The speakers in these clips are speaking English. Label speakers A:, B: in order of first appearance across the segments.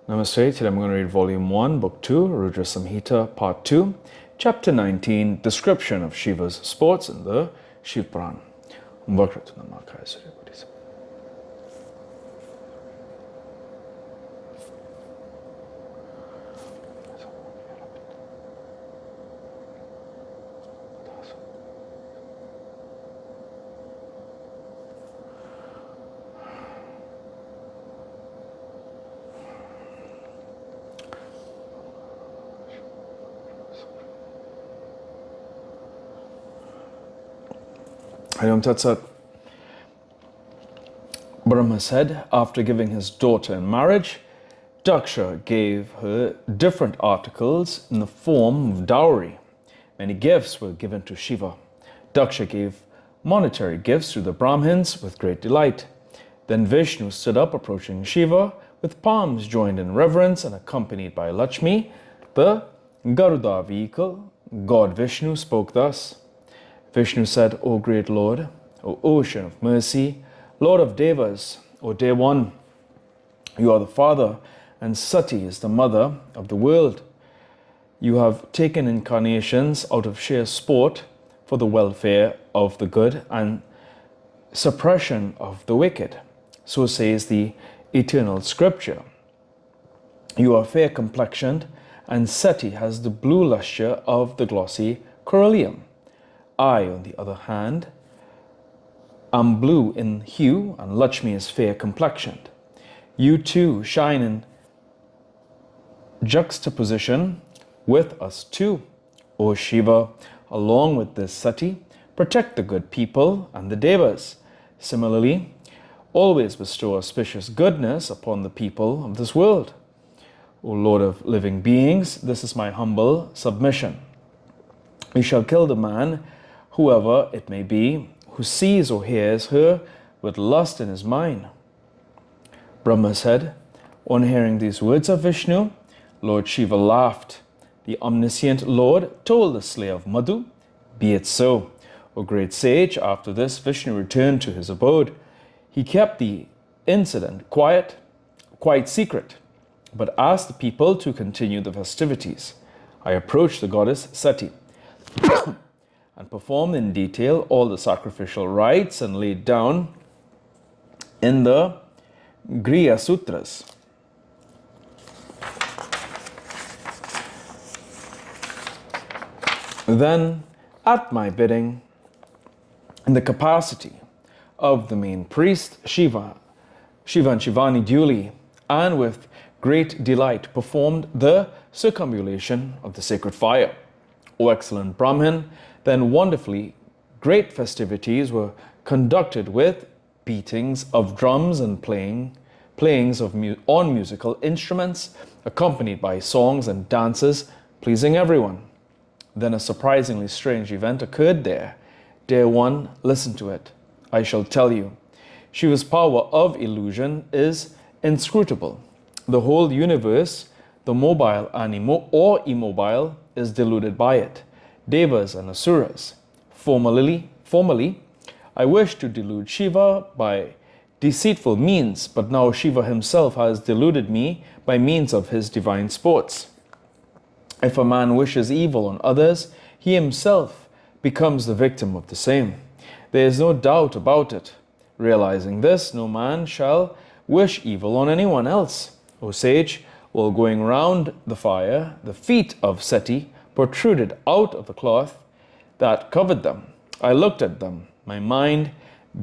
A: Namaste. Today I'm going to read Volume 1, Book 2, Rudra Samhita, Part 2, Chapter 19, Description of Shiva's Sports in the Shiva Puran. Hayom Tatsat. Brahma said, after giving his daughter in marriage, Daksha gave her different articles in the form of dowry. Many gifts were given to Shiva. Daksha gave monetary gifts to the Brahmins with great delight. Then Vishnu stood up approaching Shiva with palms joined in reverence and accompanied by Lakshmi, the Garuda vehicle. God Vishnu spoke thus. Vishnu said, O great Lord, O ocean of mercy, Lord of Devas, O Day One, you are the father, and Sati is the mother of the world. You have taken incarnations out of sheer sport for the welfare of the good and suppression of the wicked. So says the eternal scripture. You are fair complexioned, and Sati has the blue lustre of the glossy corallium. I, on the other hand, am blue in hue, and Lakshmi is fair complexioned. You too shine in juxtaposition with us too. O Shiva, along with this Sati, protect the good people and the Devas. Similarly, always bestow auspicious goodness upon the people of this world. O Lord of living beings, this is my humble submission. We shall kill the man, whoever it may be, who sees or hears her with lust in his mind. Brahma said, on hearing these words of Vishnu, Lord Shiva laughed. The omniscient Lord told the slayer of Madhu, be it so. O great sage, after this Vishnu returned to his abode. He kept the incident quite secret, but asked the people to continue the festivities. I approached the goddess Sati and performed in detail all the sacrificial rites and laid down in the Griya Sutras. Then, at my bidding, in the capacity of the main priest, Shiva and Shivani duly, and with great delight, performed the circumambulation of the sacred fire. O excellent Brahmin, then wonderfully great festivities were conducted with beatings of drums and playings on musical instruments, accompanied by songs and dances, pleasing everyone. Then a surprisingly strange event occurred there. Dear one, listen to it. I shall tell you. Shiva's power of illusion is inscrutable. The whole universe, the mobile and immobile, is deluded by it. Devas and Asuras. Formerly, I wished to delude Shiva by deceitful means, but now Shiva himself has deluded me by means of his divine sports. If a man wishes evil on others, he himself becomes the victim of the same. There is no doubt about it. Realizing this, no man shall wish evil on anyone else. O sage, while going round the fire, the feet of Sati protruded out of the cloth that covered them. I looked at them. My mind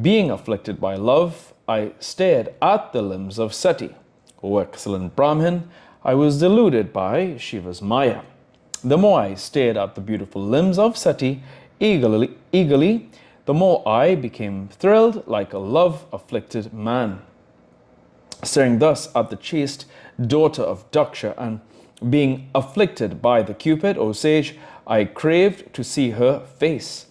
A: being afflicted by love, I stared at the limbs of Sati. O excellent Brahmin, I was deluded by Shiva's Maya. The more I stared at the beautiful limbs of Sati eagerly, the more I became thrilled like a love-afflicted man. Staring thus at the chaste daughter of Daksha and being afflicted by the Cupid, O sage, I craved to see her face.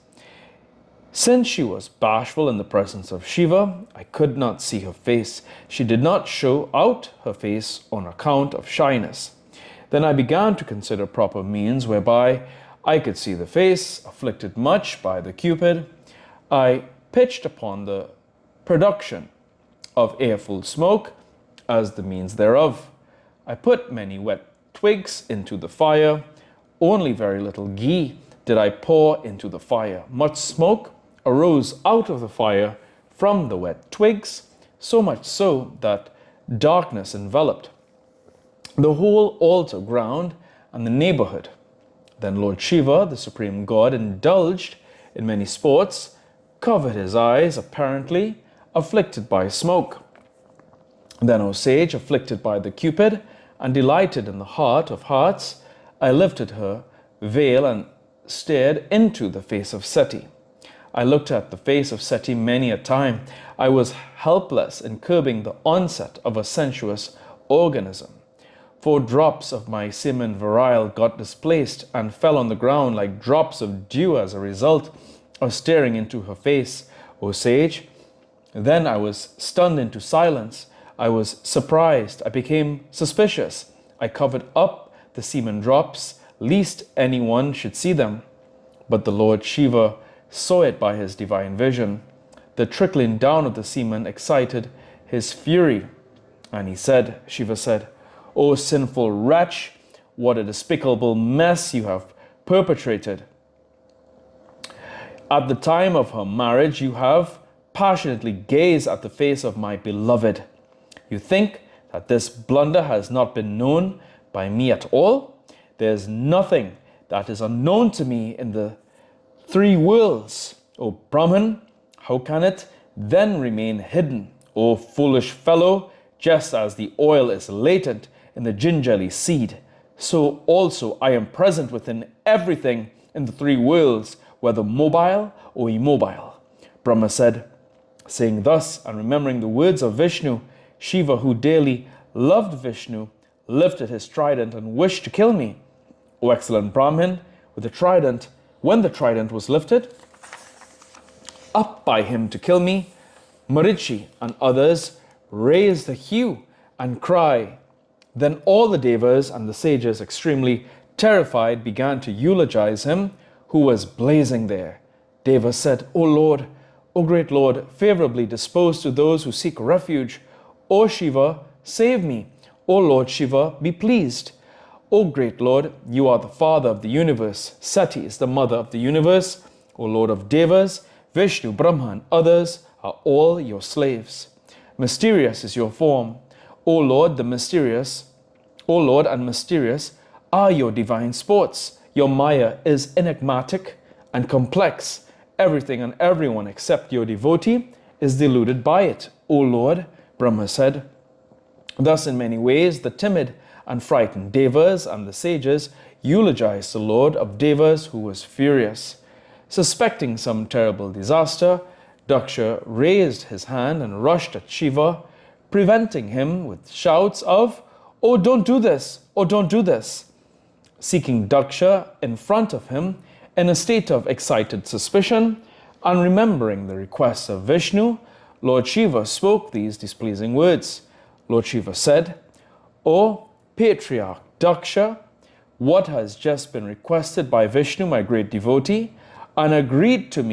A: Since she was bashful in the presence of Shiva, I could not see her face. She did not show out her face on account of shyness. Then I began to consider proper means whereby I could see the face. Afflicted much by the Cupid, I pitched upon the production of airful smoke as the means thereof. I put many wet twigs into the fire. Only very little ghee did I pour into the fire. Much smoke arose out of the fire from the wet twigs, so much so that darkness enveloped the whole altar ground and the neighborhood. Then Lord Shiva, the supreme god, indulged in many sports, covered his eyes, apparently afflicted by smoke. Then, O sage, afflicted by the Cupid, and delighted in the heart of hearts, I lifted her veil and stared into the face of Seti. I looked at the face of Seti many a time. I was helpless in curbing the onset of a sensuous organism. 4 drops of my semen virile got displaced and fell on the ground like drops of dew as a result of staring into her face, O sage. Then I was stunned into silence. I was surprised. I became suspicious. I covered up the semen drops, lest anyone should see them. But the Lord Shiva saw it by his divine vision. The trickling down of the semen excited his fury. And he said, Shiva said, O sinful wretch, what a despicable mess you have perpetrated. At the time of her marriage, you have passionately gazed at the face of my beloved. You think that this blunder has not been known by me at all? There is nothing that is unknown to me in the 3 worlds. O Brahman, how can it then remain hidden? O foolish fellow, just as the oil is latent in the gingerly seed, so also I am present within everything in the 3 worlds, whether mobile or immobile. Brahma said, saying thus and remembering the words of Vishnu, Shiva, who dearly loved Vishnu, lifted his trident and wished to kill me. O excellent Brahmin, when the trident was lifted up by him to kill me, Marichi and others raised a hue and cry. Then all the devas and the sages, extremely terrified, began to eulogize him who was blazing there. Devas said, O Lord, O great Lord, favorably disposed to those who seek refuge, O Shiva, save me. O Lord Shiva, be pleased. O great Lord, you are the father of the universe. Sati is the mother of the universe. O Lord of Devas, Vishnu, Brahma, and others are all your slaves. Mysterious is your form. O Lord and mysterious are your divine sports. Your Maya is enigmatic and complex. Everything and everyone except your devotee is deluded by it. O Lord, Brahma said. Thus, in many ways, the timid and frightened devas and the sages eulogized the Lord of Devas, who was furious. Suspecting some terrible disaster, Daksha raised his hand and rushed at Shiva, preventing him with shouts of, "Oh, don't do this! Oh, don't do this!" Seeking Daksha in front of him in a state of excited suspicion, and remembering the requests of Vishnu, Lord Shiva spoke these displeasing words. Lord Shiva said, "O Patriarch Daksha, what has just been requested by Vishnu, my great devotee, and agreed to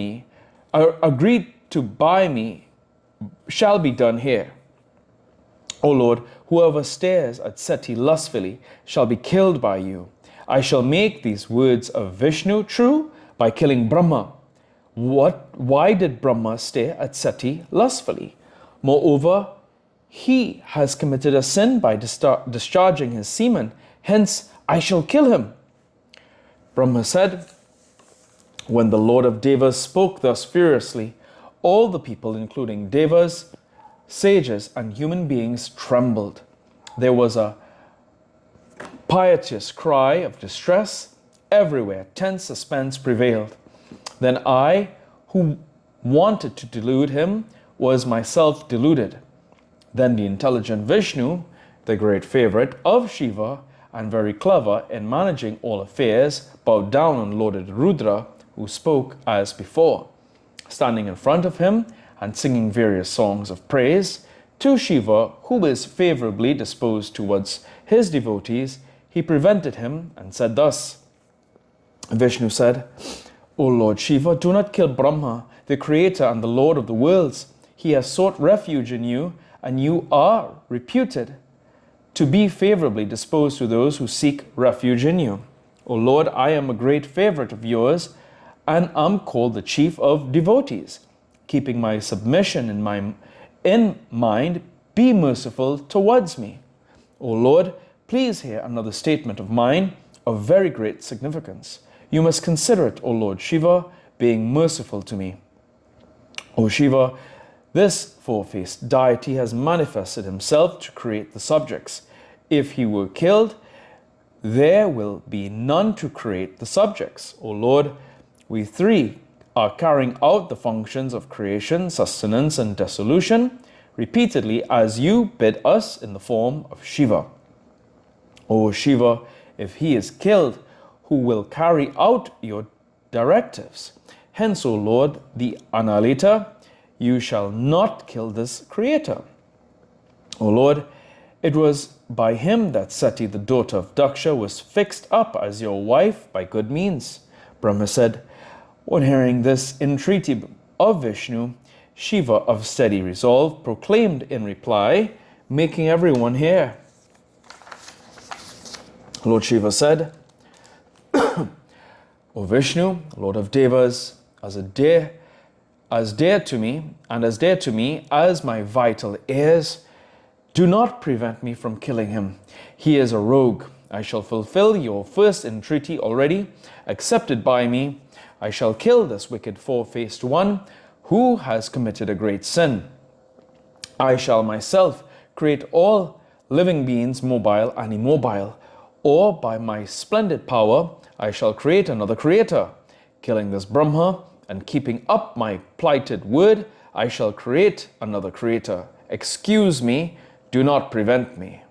A: by me, shall be done here. O Lord, whoever stares at Seti lustfully shall be killed by you. I shall make these words of Vishnu true by killing Brahma. Why did Brahma stare at Seti lustfully? Moreover, he has committed a sin by discharging his semen. Hence, I shall kill him." Brahma said, when the Lord of Devas spoke thus furiously, all the people, including Devas, sages, and human beings, trembled. There was a piteous cry of distress. Everywhere, tense suspense prevailed. Then I, who wanted to delude him, was myself deluded. Then the intelligent Vishnu, the great favorite of Shiva and very clever in managing all affairs, bowed down and lauded Rudra, who spoke as before. Standing in front of him and singing various songs of praise to Shiva, who is favorably disposed towards his devotees, he prevented him and said thus. Vishnu said, "O Lord Shiva, do not kill Brahma, the creator and the Lord of the worlds. He has sought refuge in you, and you are reputed to be favorably disposed to those who seek refuge in you. O Lord, I am a great favorite of yours, and am called the chief of devotees. Keeping my submission in mind, be merciful towards me. O Lord, please hear another statement of mine of very great significance. You must consider it, O Lord Shiva, being merciful to me. O Shiva, this four-faced deity has manifested himself to create the subjects. If he were killed, there will be none to create the subjects. O Lord, we three are carrying out the functions of creation, sustenance, and dissolution repeatedly as you bid us in the form of Shiva. O Shiva, if he is killed, who will carry out your directives? Hence, O Lord, the annihilator, you shall not kill this creator. O Lord, it was by him that Sati, the daughter of Daksha, was fixed up as your wife by good means. Brahma said, on hearing this entreaty of Vishnu, Shiva of steady resolve proclaimed in reply, making everyone hear. Lord Shiva said, O Vishnu, Lord of Devas, as dear to me as my vital heirs, do not prevent me from killing him. He is a rogue. I shall fulfill your first entreaty already accepted by me. I shall kill this wicked four-faced one who has committed a great sin. I shall myself create all living beings, mobile and immobile, or by my splendid power I shall create another creator. Killing this Brahma and keeping up my plighted word, I shall create another creator. Excuse me, do not prevent me.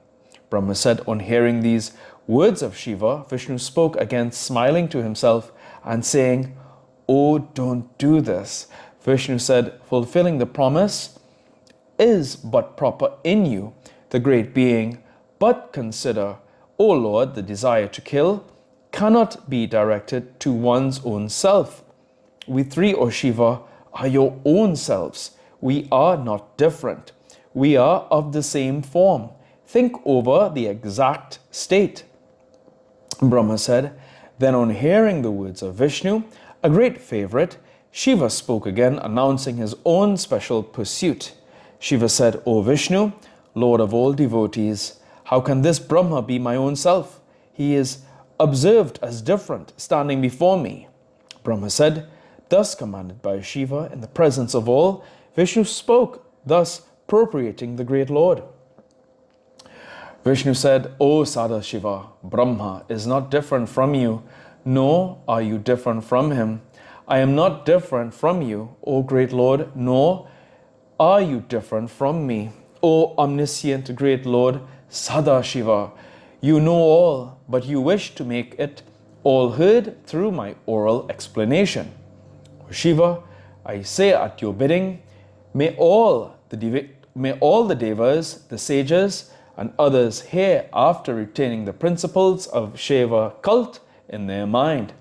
A: Brahma said, on hearing these words of Shiva, Vishnu spoke again, smiling to himself and saying, Oh, don't do this. Vishnu said, fulfilling the promise is but proper in you, the great being, but consider, O Lord, the desire to kill cannot be directed to one's own self. We three, O Shiva, are your own selves. We are not different. We are of the same form. Think over the exact state. Brahma said, then on hearing the words of Vishnu, a great favorite, Shiva spoke again, announcing his own special pursuit. Shiva said, O Vishnu, Lord of all devotees, how can this Brahma be my own self? He is observed as different, standing before me. Brahma said, thus commanded by Shiva in the presence of all, Vishnu spoke, thus propitiating the great Lord. Vishnu said, O Sadashiva, Brahma is not different from you, nor are you different from him. I am not different from you, O great Lord, nor are you different from me. O omniscient great Lord, Sadashiva, you know all, but you wish to make it all heard through my oral explanation. O Shiva, I say at your bidding, may all the devas, the sages, and others hear after retaining the principles of Shiva cult in their mind.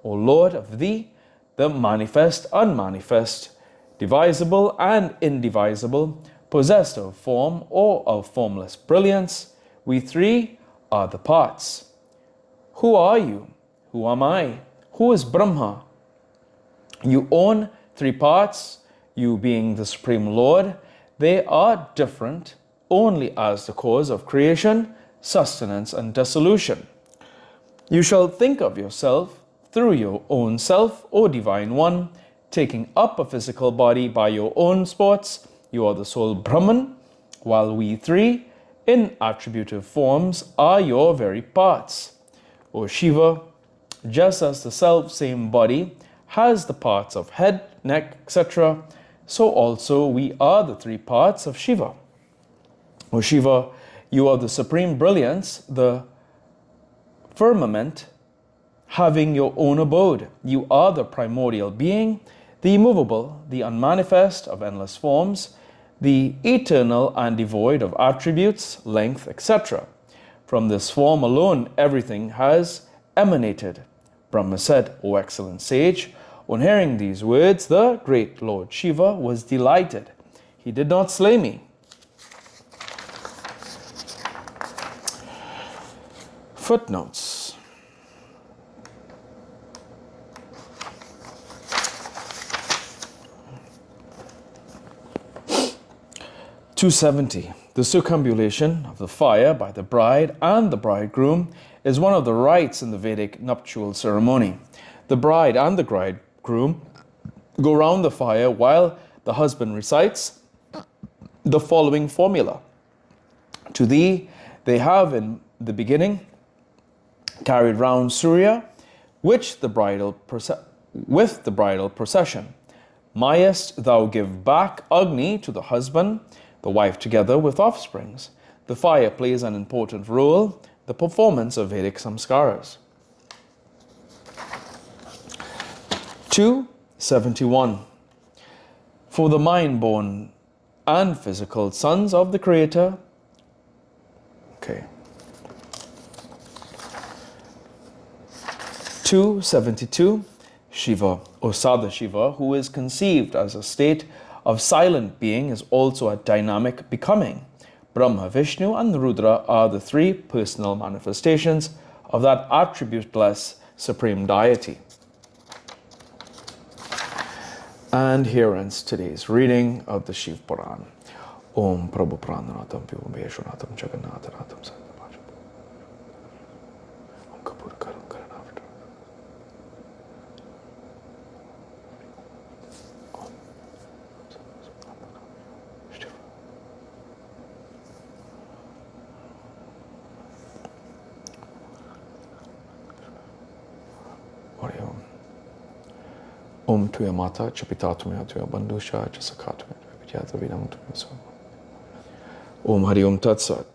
A: O Lord of thee, the manifest, unmanifest, divisible and indivisible, possessed of form or of formless brilliance, we three are the parts. Who are you? Who am I? Who is Brahma? You own three parts, you being the Supreme Lord. They are different only as the cause of creation, sustenance, and dissolution. You shall think of yourself through your own self, O Divine One, taking up a physical body by your own sports. You are the sole Brahman, while we three, in attributive forms, are your very parts. O Shiva, just as the self-same body has the parts of head, neck, etc., so also we are the three parts of Shiva. O Shiva, you are the supreme brilliance, the firmament, having your own abode. You are the primordial being, the immovable, the unmanifest of endless forms, the eternal and devoid of attributes, length, etc. From this form alone, everything has emanated. Brahma said, O excellent sage, on hearing these words, the great Lord Shiva was delighted. He did not slay me. Footnotes. (270). The circumambulation of the fire by the bride and the bridegroom is one of the rites in the Vedic nuptial ceremony. The bride and the bridegroom go round the fire while the husband recites the following formula. To thee they have in the beginning carried round Surya with the bridal procession. Mayest thou give back Agni to the husband, the wife together with offsprings. The fire plays an important role in the performance of Vedic samskaras. 271. For the mind-born and physical sons of the Creator. Okay. 272. Shiva, or Sadashiva, who is conceived as a state of silent being, is also a dynamic becoming. Brahma, Vishnu, and Rudra are the three personal manifestations of that attributeless supreme deity. And here ends today's reading of the Shiv Puran. Om Prabhu Prananatam Vivam Veshwanatam Jagannatanatam Sattapajam. Om Kapur Karam Karanavata. Om Tuya Mata, Chapita Tumya Tuya Bandusha, Jasakatumya, Vidyata Vidam Tumya Om Hari Om Tat Sat.